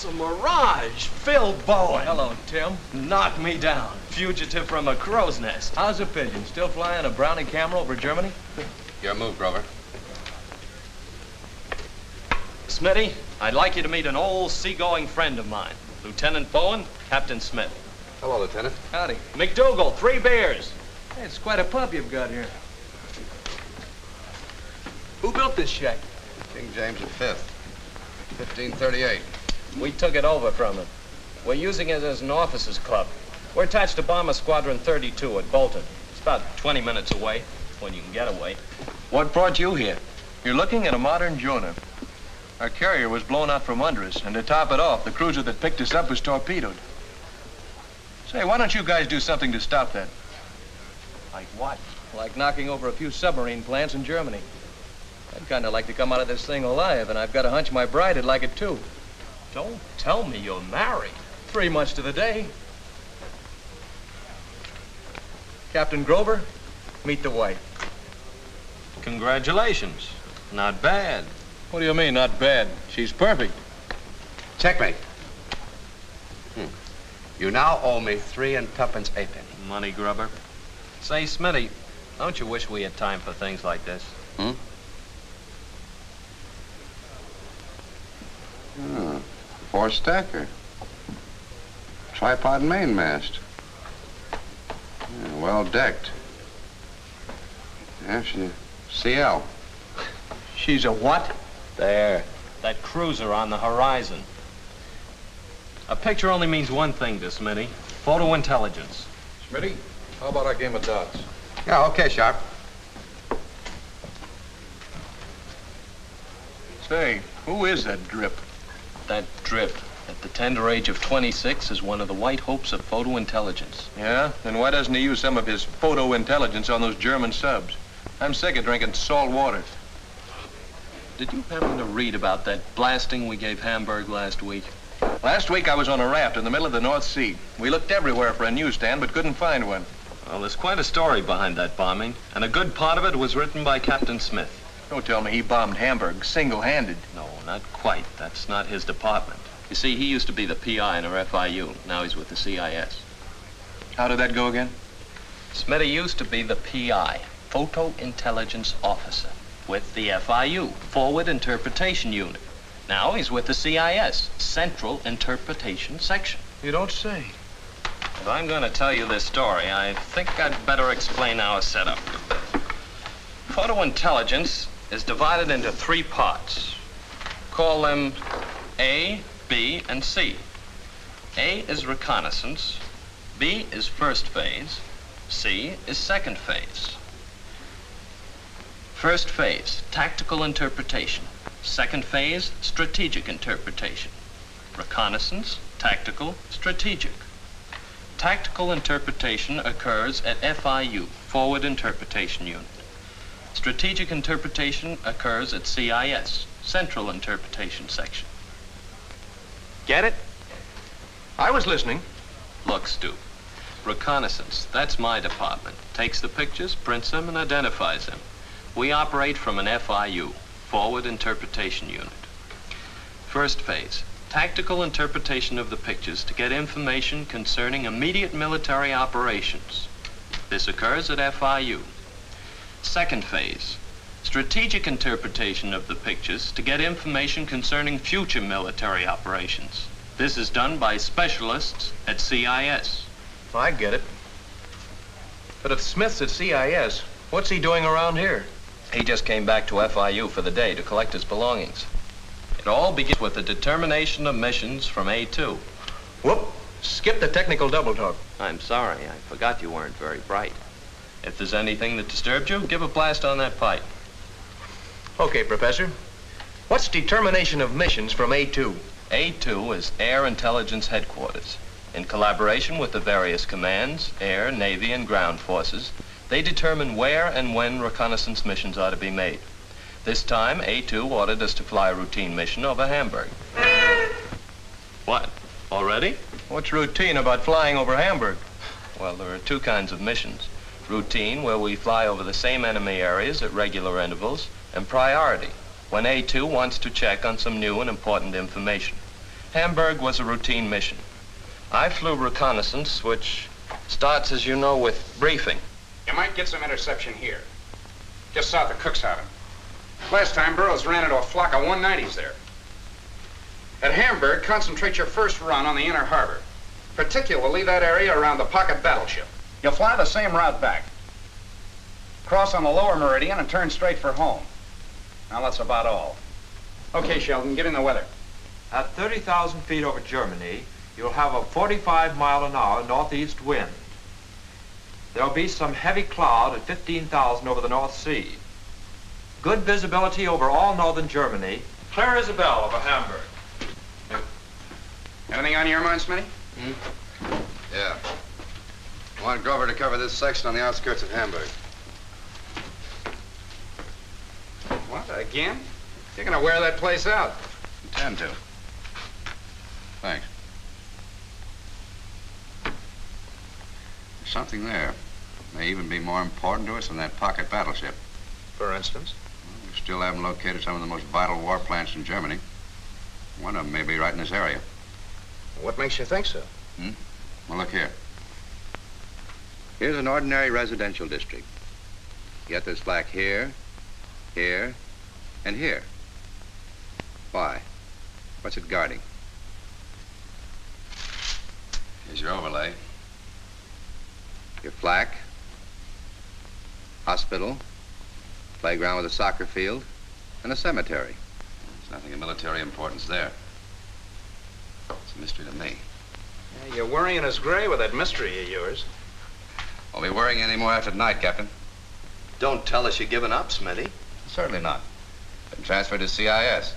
a mirage. Phil Bowen. Hello, Tim. Knock me down. Fugitive from a crow's nest. How's the pigeon? Still flying a Brownie camera over Germany? Your move, Grover. Smitty, I'd like you to meet an old seagoing friend of mine. Lieutenant Bowen, Captain Smith. Hello, Lieutenant. Howdy. McDougal, 3 beers. Hey, it's quite a pub you've got here. Who built this shack? King James V, 1538. We took it over from him. We're using it as an officers' club. We're attached to Bomber Squadron 32 at Bolton. It's about 20 minutes away, when you can get away. What brought you here? You're looking at a modern Jonah. Our carrier was blown out from under us, and to top it off, the cruiser that picked us up was torpedoed. Say, why don't you guys do something to stop that? Like what? Like knocking over a few submarine plants in Germany. I'd kind of like to come out of this thing alive, and I've got a hunch my bride would like it too. Don't tell me you're married. 3 months to the day. Captain Grover, meet the wife. Congratulations. Not bad. What do you mean, not bad? She's perfect. Checkmate. You now owe me 3 and 2pence halfpenny. Money grubber. Say, Smitty, don't you wish we had time for things like this? Four-stacker. Tripod mainmast. Yeah, well decked. Yeah, she's CL. She's a what? There. That cruiser on the horizon. A picture only means one thing to Smitty. Photo intelligence. Smitty, how about our game of dots? Yeah, okay, Sharp. Say, who is that drip? That drip, at the tender age of 26, is one of the white hopes of photo intelligence. Yeah? Then why doesn't he use some of his photo intelligence on those German subs? I'm sick of drinking salt water. Did you happen to read about that blasting we gave Hamburg last week? Last week I was on a raft in the middle of the North Sea. We looked everywhere for a newsstand, but couldn't find one. Well, there's quite a story behind that bombing, and a good part of it was written by Captain Smith. Don't tell me he bombed Hamburg single-handed. No, not quite. That's not his department. You see, he used to be the PI in our FIU. Now he's with the CIS. How did that go again? Smitty used to be the PI, Photo Intelligence Officer, with the FIU, Forward Interpretation Unit. Now he's with the CIS, Central Interpretation Section. You don't say. If I'm going to tell you this story, I think I'd better explain our setup. Photo intelligence is divided into 3 parts. Call them A, B, and C. A is reconnaissance, B is first phase, C is second phase. First phase, tactical interpretation. Second phase, strategic interpretation. Reconnaissance, tactical, strategic. Tactical interpretation occurs at FIU, Forward Interpretation Unit. Strategic interpretation occurs at CIS, Central Interpretation Section. Get it? I was listening. Look, Stu, reconnaissance, that's my department. Takes the pictures, prints them, and identifies them. We operate from an FIU, Forward Interpretation Unit. First phase, tactical interpretation of the pictures to get information concerning immediate military operations. This occurs at FIU. Second phase, strategic interpretation of the pictures to get information concerning future military operations. This is done by specialists at CIS. I get it. But if Smith's at CIS, what's he doing around here? He just came back to FIU for the day to collect his belongings. It all begins with the determination of missions from A2. Whoop! Skip the technical double talk. I'm sorry, I forgot you weren't very bright. If there's anything that disturbed you, give a blast on that pipe. Okay, Professor. What's determination of missions from A2? A2 is Air Intelligence Headquarters. In collaboration with the various commands, Air, Navy, and Ground Forces, they determine where and when reconnaissance missions are to be made. This time, A2 ordered us to fly a routine mission over Hamburg. What? Already? What's routine about flying over Hamburg? Well, there are 2 kinds of missions. Routine, where we fly over the same enemy areas at regular intervals, and priority, when A2 wants to check on some new and important information. Hamburg was a routine mission. I flew reconnaissance, which starts, as you know, with briefing. You might get some interception here, just south of Cuxhaven. Last time, Burroughs ran into a flock of 190s there. At Hamburg, concentrate your first run on the inner harbor, particularly that area around the pocket battleship. You'll fly the same route back. Cross on the lower meridian and turn straight for home. Now, that's about all. Okay, Sheldon, get in the weather. At 30,000 feet over Germany, you'll have a 45-mile-an-hour northeast wind. There'll be some heavy cloud at 15,000 over the North Sea. Good visibility over all northern Germany. Clear as a bell over Hamburg. Anything on your mind, Smitty? Yeah. I want Grover to cover this section on the outskirts of Hamburg. What, again? You're gonna wear that place out. Intend to. Thanks. There's something there. May even be more important to us than that pocket battleship. For instance? Well, we still haven't located some of the most vital war plants in Germany. One of them may be right in this area. What makes you think so? Well, look here. Here's an ordinary residential district. Yet there's flak here, here, and here. Why? What's it guarding? Here's your overlay. Your flak, hospital, playground with a soccer field, and a cemetery. There's nothing of military importance there. It's a mystery to me. Yeah, you're worrying us gray with that mystery of yours. Won't be worrying any more after tonight, Captain. Don't tell us you're giving up, Smitty. Certainly not. Been transferred to CIS.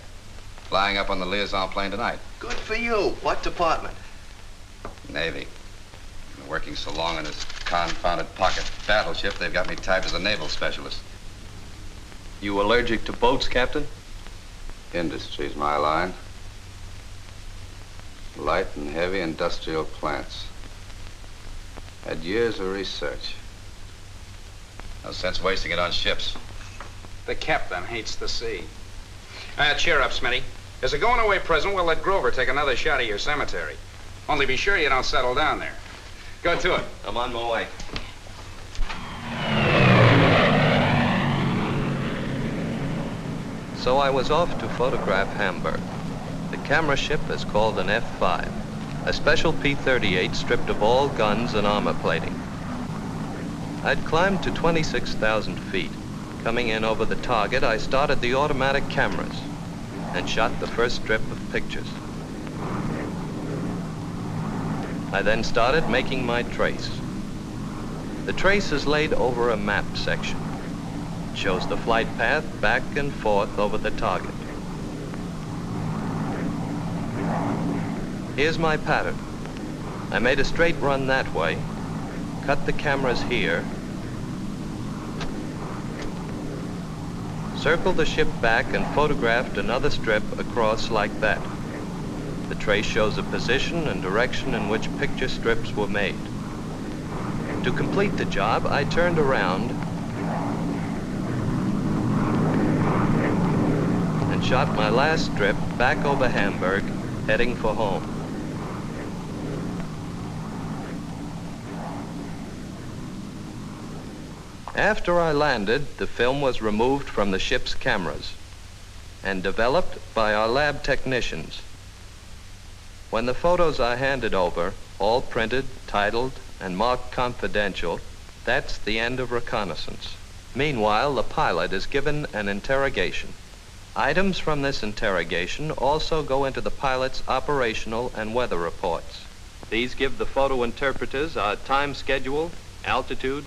Flying up on the liaison plane tonight. Good for you. What department? Navy. Been working so long on this confounded pocket battleship, they've got me typed as a naval specialist. You allergic to boats, Captain? Industry's my line. Light and heavy industrial plants. Had years of research. No sense wasting it on ships. The captain hates the sea. Cheer up, Smitty. As a going-away present, we'll let Grover take another shot at your cemetery. Only be sure you don't settle down there. Go to it. I'm on my way. So I was off to photograph Hamburg. The camera ship is called an F-5, a special P-38 stripped of all guns and armor plating. I'd climbed to 26,000 feet. Coming in over the target, I started the automatic cameras and shot the first strip of pictures. I then started making my trace. The trace is laid over a map section. It shows the flight path back and forth over the target. Here's my pattern. I made a straight run that way, cut the cameras here, circled the ship back and photographed another strip across like that. The trace shows a position and direction in which picture strips were made. To complete the job, I turned around and shot my last strip back over Hamburg, heading for home. After I landed, the film was removed from the ship's cameras and developed by our lab technicians. When the photos are handed over, all printed, titled, and marked confidential, that's the end of reconnaissance. Meanwhile, the pilot is given an interrogation. Items from this interrogation also go into the pilot's operational and weather reports. These give the photo interpreters our time schedule, altitude,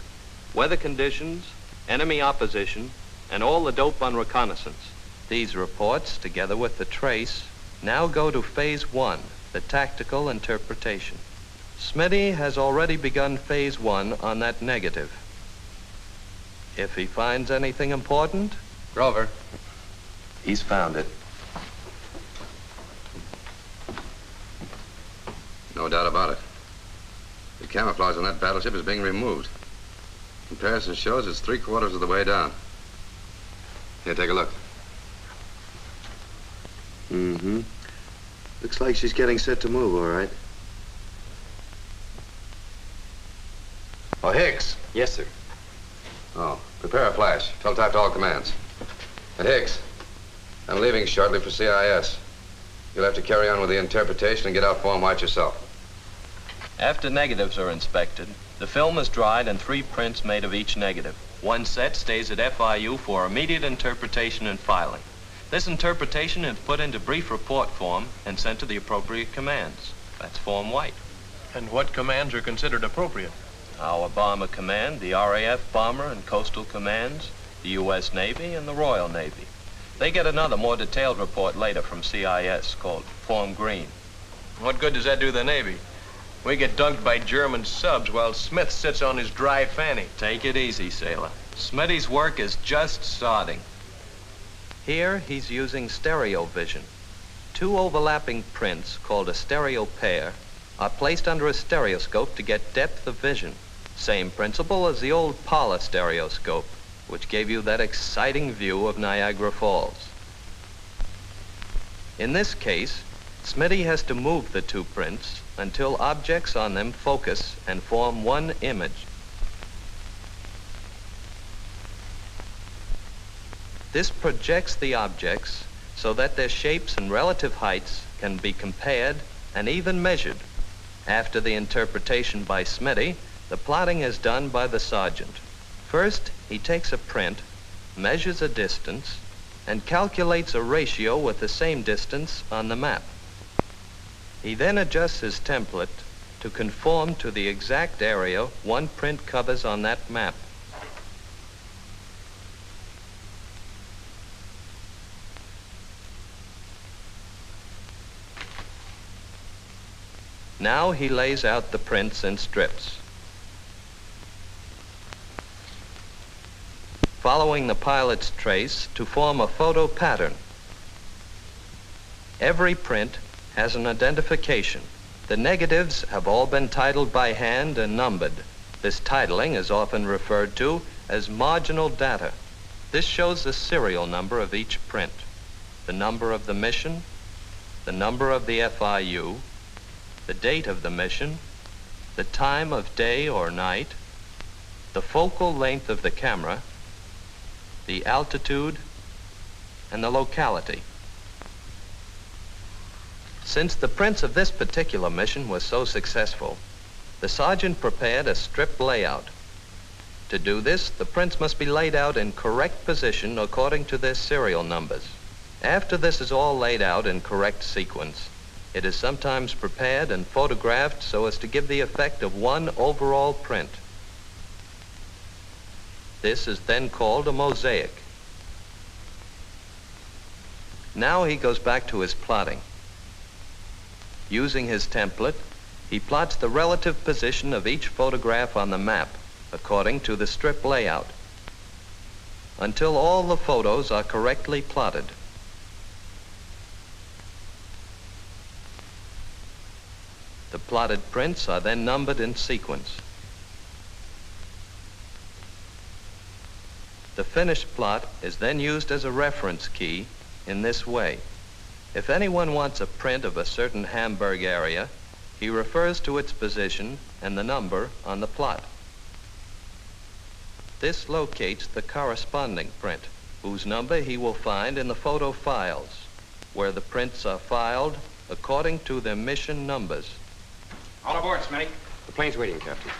weather conditions, enemy opposition, and all the dope on reconnaissance. These reports, together with the trace, now go to Phase 1, the tactical interpretation. Smitty has already begun Phase 1 on that negative. If he finds anything important, Grover. he's found it. No doubt about it. The camouflage on that battleship is being removed. Comparison shows it's 3/4 of the way down. Here, take a look. Looks like she's getting set to move, all right. Oh, Hicks. Yes, sir. Oh, prepare a flash. Teletype to all commands. And Hicks, I'm leaving shortly for CIS. You'll have to carry on with the interpretation and get out form white yourself. After negatives are inspected, the film is dried and 3 prints made of each negative. One set stays at FIU for immediate interpretation and filing. This interpretation is put into brief report form and sent to the appropriate commands. That's form white. And what commands are considered appropriate? Our Bomber Command, the RAF Bomber and Coastal Commands, the U.S. Navy, and the Royal Navy. They get another more detailed report later from CIS called Form Green. What good does that do the Navy? We get dunked by German subs while Smith sits on his dry fanny. Take it easy, sailor. Smitty's work is just starting. Here, he's using stereo vision. 2 overlapping prints, called a stereo pair, are placed under a stereoscope to get depth of vision. Same principle as the old Parlor stereoscope, which gave you that exciting view of Niagara Falls. In this case, Smitty has to move the 2 prints until objects on them focus and form one image. This projects the objects so that their shapes and relative heights can be compared and even measured. After the interpretation by Smitty, the plotting is done by the sergeant. First, he takes a print, measures a distance, and calculates a ratio with the same distance on the map. He then adjusts his template to conform to the exact area one print covers on that map. Now he lays out the prints in strips. Following the pilot's trace to form a photo pattern. Every print has an identification. The negatives have all been titled by hand and numbered. This titling is often referred to as marginal data. This shows the serial number of each print, the number of the mission, the number of the FIU, the date of the mission, the time of day or night, the focal length of the camera, the altitude, and the locality. Since the prints of this particular mission was so successful, the sergeant prepared a strip layout. To do this, the prints must be laid out in correct position according to their serial numbers. After this is all laid out in correct sequence, it is sometimes prepared and photographed so as to give the effect of one overall print. This is then called a mosaic. Now he goes back to his plotting. Using his template, he plots the relative position of each photograph on the map according to the strip layout until all the photos are correctly plotted. The plotted prints are then numbered in sequence. The finished plot is then used as a reference key in this way. If anyone wants a print of a certain Hamburg area, he refers to its position and the number on the plot. This locates the corresponding print, whose number he will find in the photo files, where the prints are filed according to their mission numbers. All aboard, Smitty. The plane's waiting, Captain.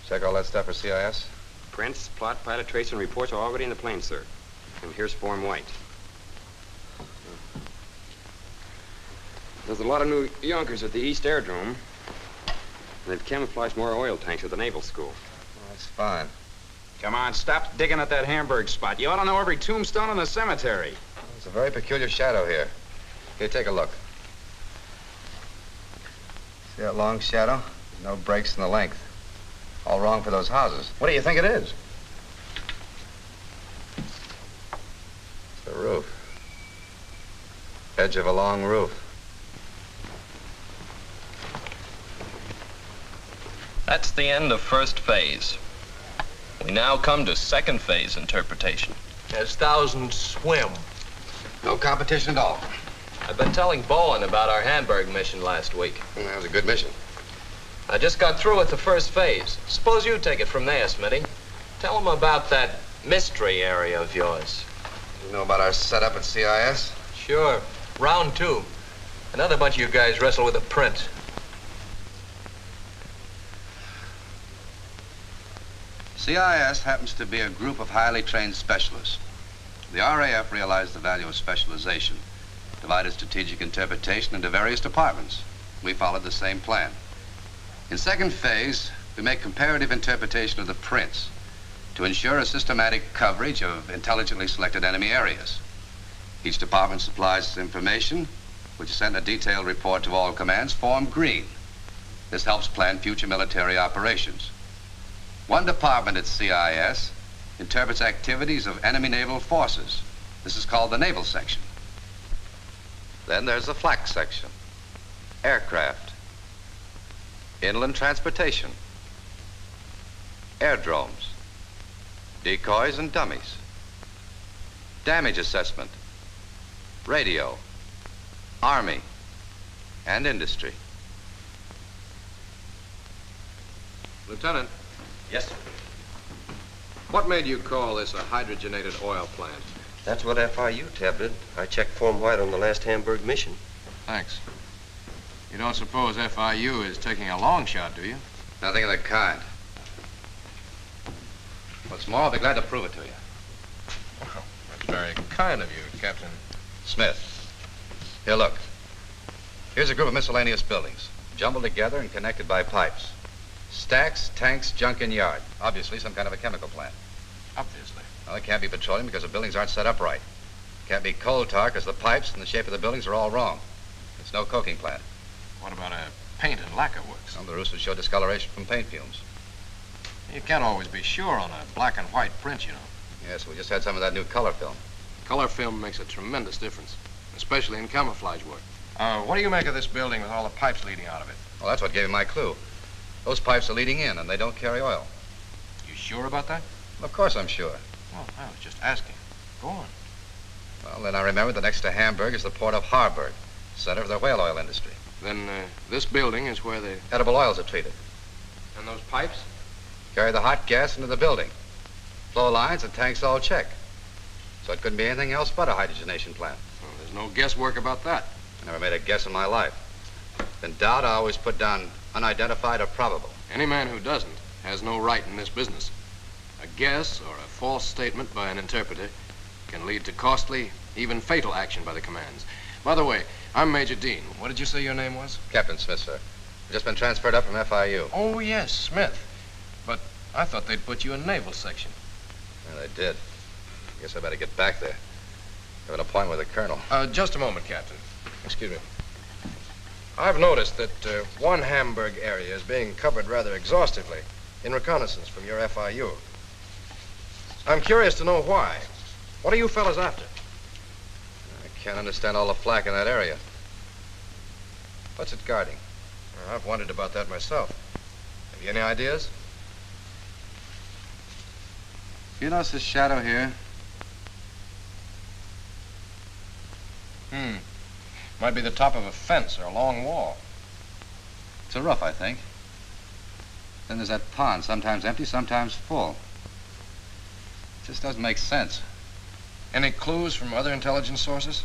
Check all that stuff for CIS? Prints, plot, pilot trace, and reports are already in the plane, sir. And here's Form White. There's a lot of new Yonkers at the East Aerodrome. And they've camouflaged more oil tanks at the Naval School. Well, that's fine. Come on, stop digging at that Hamburg spot. You ought to know every tombstone in the cemetery. It's a very peculiar shadow here. Here, take a look. See that long shadow? There's no breaks in the length. All wrong for those houses. What do you think it is? It's the roof. Edge of a long roof. That's the end of first phase. We now come to second phase interpretation. As thousands swim. No competition at all. I've been telling Bowen about our Hamburg mission last week. That was a good mission. I just got through with the first phase. Suppose you take it from there, Smitty. Tell him about that mystery area of yours. You know about our setup at CIS? Sure. Round 2. Another bunch of you guys wrestle with a print. CIS happens to be a group of highly trained specialists. The RAF realized the value of specialization, divided strategic interpretation into various departments. We followed the same plan. In second phase, we make comparative interpretation of the prints to ensure a systematic coverage of intelligently selected enemy areas. Each department supplies information, which is sent in a detailed report to all commands, formed green. This helps plan future military operations. One department at CIS interprets activities of enemy naval forces. This is called the Naval Section. Then there's the Flak Section. Aircraft. Inland transportation. Airdromes. Decoys and dummies. Damage assessment. Radio. Army. And industry. Lieutenant, Yes, sir. what made you call this a hydrogenated oil plant? That's what FIU tabbed it. I checked Form White on the last Hamburg mission. Thanks. You don't suppose FIU is taking a long shot, do you? Nothing of the kind. What's more, I'll be glad to prove it to you. Well, that's very kind of you, Captain. Smith. Here, look. Here's a group of miscellaneous buildings, jumbled together and connected by pipes. Stacks, tanks, junk, and yard. Obviously, some kind of a chemical plant. Obviously. Well, it can't be petroleum because the buildings aren't set up right. It can't be coal tar because the pipes and the shape of the buildings are all wrong. It's no coking plant. What about a paint and lacquer works? Well, the roofs would show discoloration from paint fumes. You can't always be sure on a black and white print, you know. Yes, we just had some of that new color film. Color film makes a tremendous difference, especially in camouflage work. What do you make of this building with all the pipes leading out of it? Well, that's what gave me my clue. Those pipes are leading in, and they don't carry oil. You sure about that? Well, of course I'm sure. Well, I was just asking. Go on. Well, then I remembered that next to Hamburg is the port of Harburg, center of the whale oil industry. Then this building is where the... Edible oils are treated. And those pipes? Carry the hot gas into the building. Flow lines and tanks all check. So it couldn't be anything else but a hydrogenation plant. Well, there's no guesswork about that. I never made a guess in my life. In doubt, I always put down unidentified or probable. Any man who doesn't has no right in this business. A guess or a false statement by an interpreter can lead to costly, even fatal action by the commands. By the way, I'm Major Dean. What did you say your name was? Captain Smith, sir. I've just been transferred up from FIU. Oh, yes, Smith. But I thought they'd put you in Naval Section. Yeah, they did. Guess I better get back there. I have an appointment with the colonel. Just a moment, Captain. Excuse me. I've noticed that one Hamburg area is being covered rather exhaustively in reconnaissance from your FIU. I'm curious to know why. What are you fellas after? I can't understand all the flak in that area. What's it guarding? I've wondered about that myself. Have you any ideas? You notice this shadow here? Might be the top of a fence or a long wall. It's a roof, I think. Then there's that pond, sometimes empty, sometimes full. It just doesn't make sense. Any clues from other intelligence sources?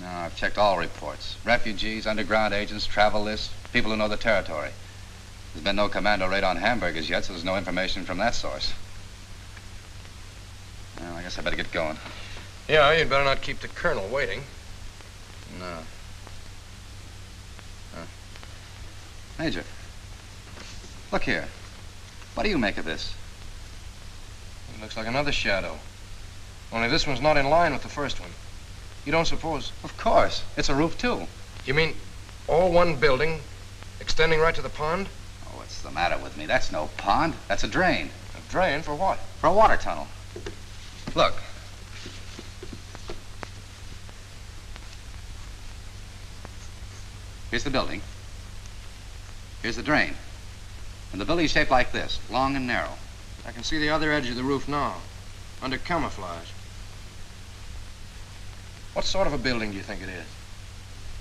No, I've checked all reports. Refugees, underground agents, travel lists, people who know the territory. There's been no commando raid on Hamburg as yet, so there's no information from that source. Well, I guess I better get going. Yeah, you'd better not keep the colonel waiting. No. Major, look here. What do you make of this? It looks like another shadow. Only this one's not in line with the first one. You don't suppose? Of course. It's a roof, too. You mean all one building, extending right to the pond? Oh, what's the matter with me? That's no pond. That's a drain. A drain for what? For a water tunnel. Look. Here's the building. Here's the drain. And the building's shaped like this, long and narrow. I can see the other edge of the roof now, under camouflage. What sort of a building do you think it is?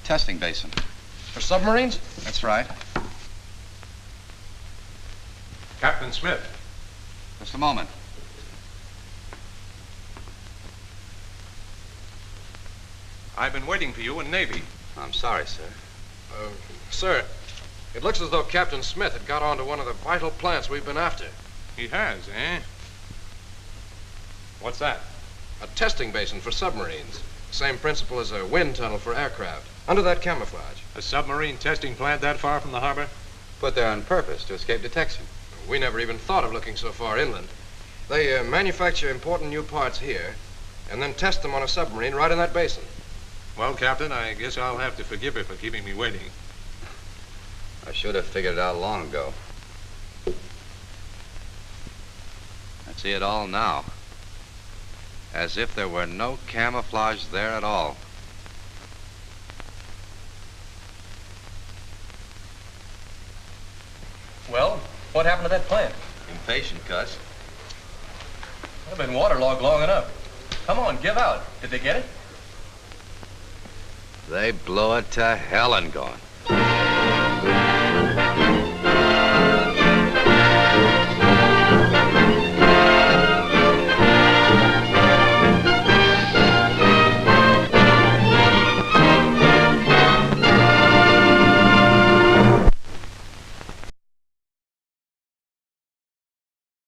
Testing basin. For submarines? That's right. Captain Smith. Just a moment. I've been waiting for you in Navy. I'm sorry, sir. Sir, it looks as though Captain Smith had got onto one of the vital plants we've been after. He has, eh? What's that? A testing basin for submarines. Same principle as a wind tunnel for aircraft. Under that camouflage. A submarine testing plant that far from the harbor? Put there on purpose to escape detection. We never even thought of looking so far inland. They manufacture important new parts here, and then test them on a submarine right in that basin. Well, Captain, I guess I'll have to forgive you for keeping me waiting. I should have figured it out long ago. I see it all now. As if there were no camouflage there at all. Well, what happened to that plant? Impatient, Cuss. I've been waterlogged long enough. Come on, give out. Did they get it? They blow it to hell and gone.